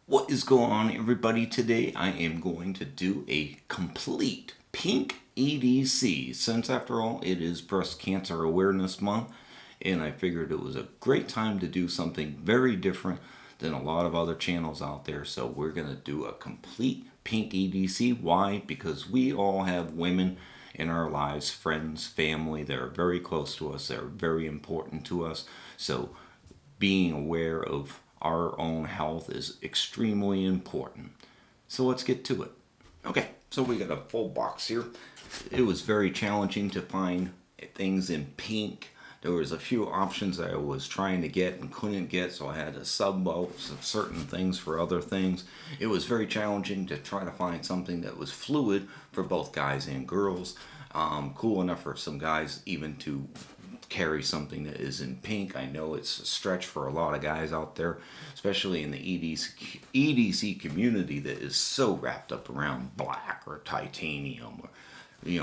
What is going on, everybody? Today I am going to do a complete pink EDC, since after all it is Breast Cancer Awareness Month, and I figured it was a great time to do something very different than a lot of other channels out there. So we're going to do a complete pink EDC. Why? Because we all have women in our lives, friends, family that are very close to us, that are very important to us. So being aware of our own health is extremely important. So let's get to it. Okay, so we got a full box here. It was very challenging to find things in pink. There was a few options that I was trying to get and couldn't get, so I had to sub out certain things for other things. It was very challenging to try to find something that was fluid for both guys and girls. Cool enough for some guys even to carry something that is in pink. I know it's a stretch for a lot of guys out there, especially in the EDC community that is so wrapped up around black or titanium or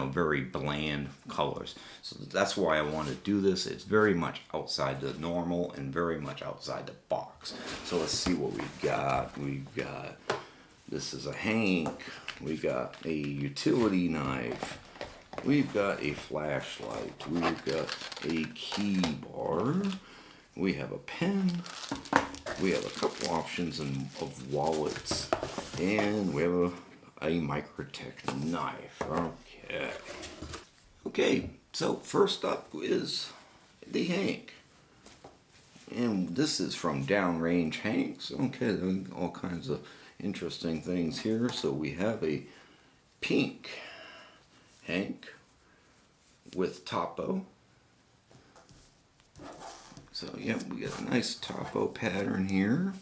very bland colors. So that's why I want to do this. It's very much outside the normal and very much outside the box. So let's see what we've got. This is a Hank. We got a utility knife. We've got a flashlight. We've got a key bar. We have a pen. We have a couple options of wallets. And we have a Microtech knife. Okay, so first up is the Hank. And this is from DownRangeHanks. Okay, all kinds of interesting things here. So we have a pink Hank with Topo. So yeah, we got a nice Topo pattern here.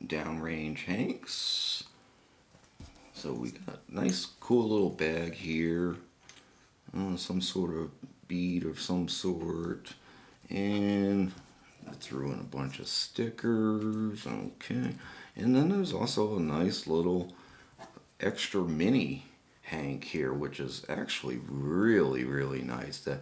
DownRangeHanks. So we got a nice cool little bag here. Some sort of bead of some sort. And I threw in a bunch of stickers. Okay. And then there's also a nice little extra mini Hank here, which is actually really nice to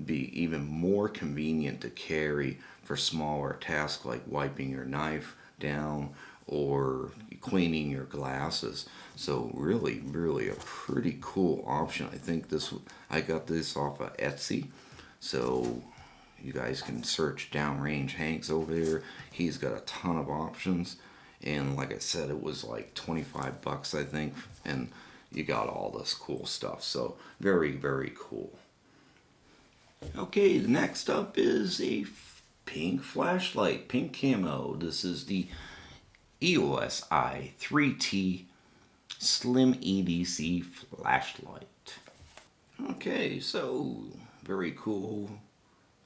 be even more convenient to carry for smaller tasks like wiping your knife down or cleaning your glasses. So really a pretty cool option. I think I got this off of Etsy, so you guys can search DownRangeHanks over there. He's got a ton of options, and like I said, it was like 25 bucks I think, and you got all this cool stuff. So very cool. Okay, the next up is a pink flashlight, pink camo. This is the EOS i3T Slim EDC flashlight. Okay, so very cool.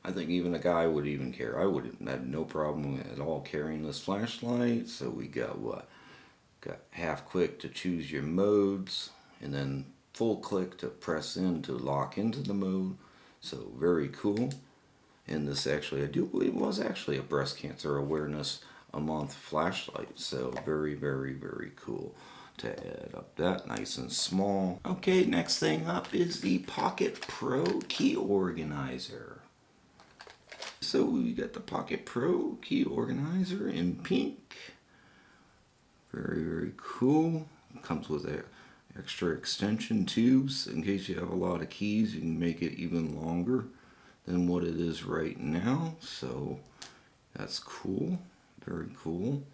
I think even a guy would even care. I would have no problem at all carrying this flashlight. So we got what? Got half click to choose your modes, and then full click to press in to lock into the mode. So very cool. And this actually, I do believe, was actually a Breast Cancer Awareness Month flashlight. So very cool to add up that nice and small. Okay, next thing up is the PocketPro key organizer. So we got the PocketPro key organizer in pink. Very cool. Comes with extra extension tubes in case you have a lot of keys. You can make it even longer than what it is right now. So that's cool. Very cool.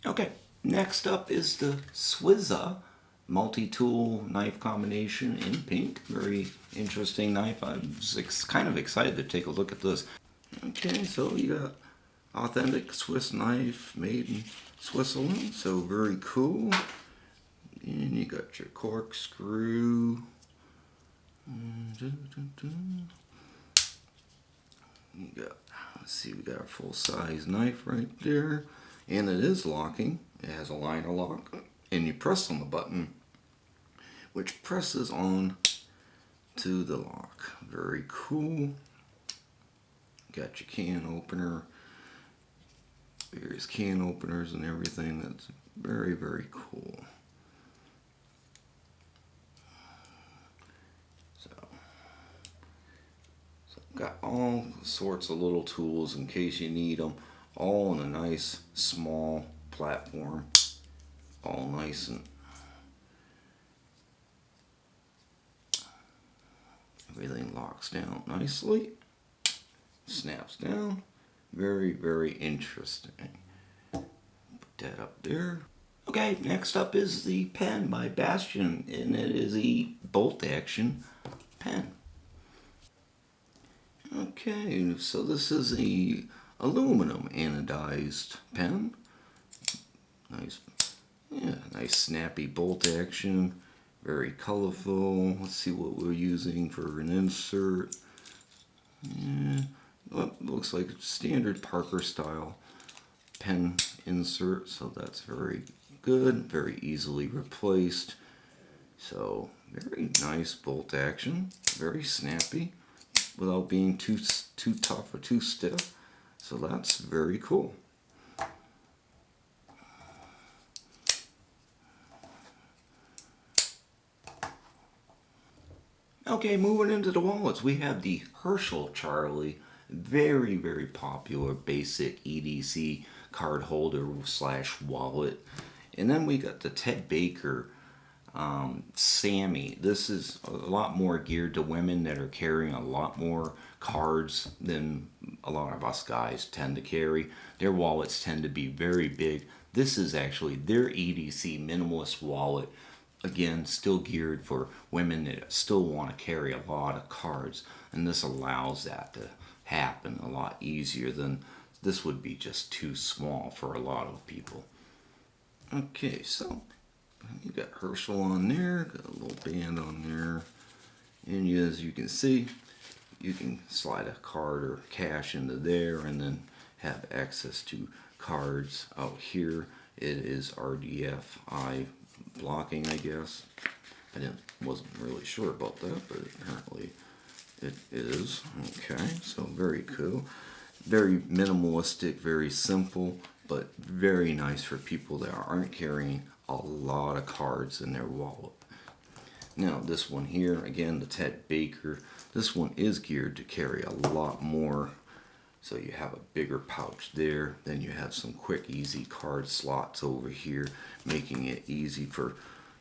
Okay, next up is the Swiza multi-tool knife combination in pink. Very interesting knife. I was kind of excited to take a look at this. Okay, so you got authentic Swiss knife made in Switzerland, so very cool. And you got your corkscrew. You got, let's see, we got a full-size knife right there, and it is locking. It has a liner lock, and you press on the button, which presses on to the lock. Very cool. Got your can opener, various can openers and everything. That's very cool. So got all sorts of little tools in case you need them. all on a nice small platform, all nice and everything locks down nicely, snaps down. Very, very interesting. Put that up there. Okay, next up is the pen by Bastion, and it is a bolt action pen. Okay, so this is a aluminum anodized pen. Nice, yeah, nice snappy bolt action. Very colorful. Let's see what we're using for an insert. Yeah, well, looks like a standard Parker style pen insert, so that's very good, very easily replaced. So very nice bolt action, very snappy without being too tough or too stiff. So that's very cool. Okay, moving into the wallets, we have the Herschel Charlie, very, very popular basic EDC card holder slash wallet. And then we got the Baker Samie. This is a lot more geared to women that are carrying a lot more cards than a lot of us guys tend to carry. Their wallets tend to be very big. This is actually their EDC minimalist wallet. Again, still geared for women that still want to carry a lot of cards, and this allows that to happen a lot easier than this would be just too small for a lot of people. Okay, so you got Herschel on there, got a little band on there, and as you can see, you can slide a card or cash into there and then have access to cards out here. It is RDFI blocking, I guess. Wasn't really sure about that, but apparently it is. Okay, so very cool. Very minimalistic, very simple, but very nice for people that aren't carrying a lot of cards in their wallet. Now this one here, again, the Baker, this one is geared to carry a lot more. So you have a bigger pouch there, then you have some quick, easy card slots over here, making it easy for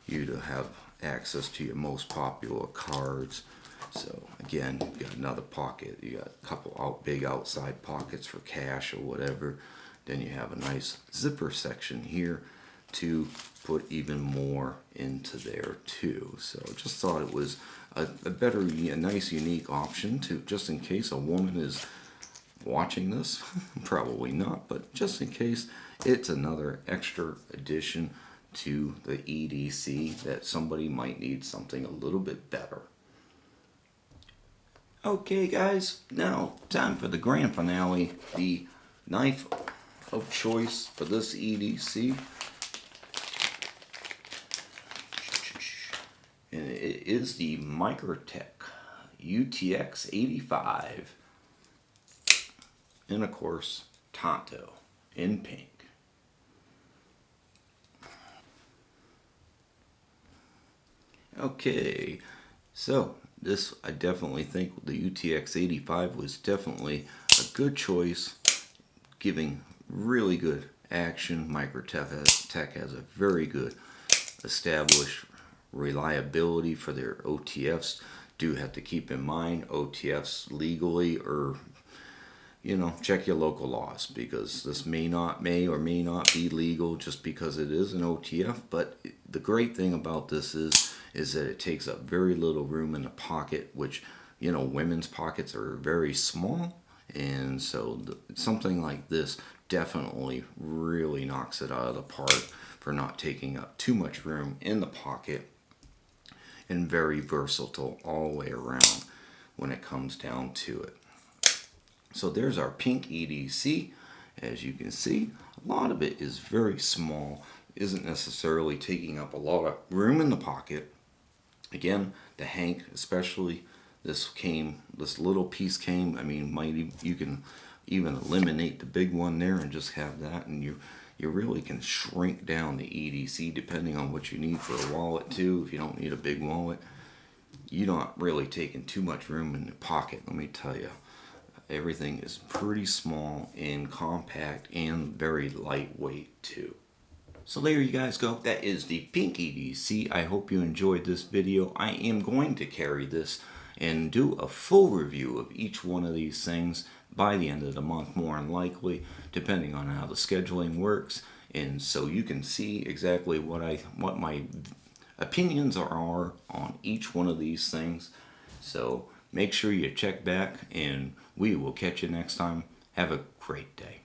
you to have access to your most popular cards. So again, you got another pocket, you got a couple big outside pockets for cash or whatever. Then you have a nice zipper section here to put even more into there too. So just thought it was a nice, unique option to, just in case a woman is watching this, probably not, but just in case, it's another extra addition to the EDC that somebody might need something a little bit better. Okay guys, now time for the grand finale, the knife of choice for this EDC. And it is the Microtech UTX 85. And of course, Tanto in pink. Okay, so this, I definitely think the UTX 85 was definitely a good choice, giving really good action. Microtech has a very good established reliability for their OTFs. Do have to keep in mind OTFs legally, or check your local laws, because this may or may not be legal just because it is an OTF. But the great thing about this is that it takes up very little room in the pocket, which women's pockets are very small, and so something like this definitely really knocks it out of the park for not taking up too much room in the pocket, and very versatile all the way around when it comes down to it. So there's our pink EDC. As you can see, a lot of it is very small, isn't necessarily taking up a lot of room in the pocket. Again, the Hank especially, this little piece came, you can even eliminate the big one there and just have that, and you really can shrink down the EDC depending on what you need for a wallet too. If you don't need a big wallet, you're not really taking too much room in the pocket, let me tell you. everything is pretty small and compact and very lightweight too. So there you guys go. That is the pink EDC. I hope you enjoyed this video. I am going to carry this and do a full review of each one of these things by the end of the month, more than likely, depending on how the scheduling works. And so you can see exactly what my opinions are on each one of these things. So make sure you check back, and we will catch you next time. Have a great day.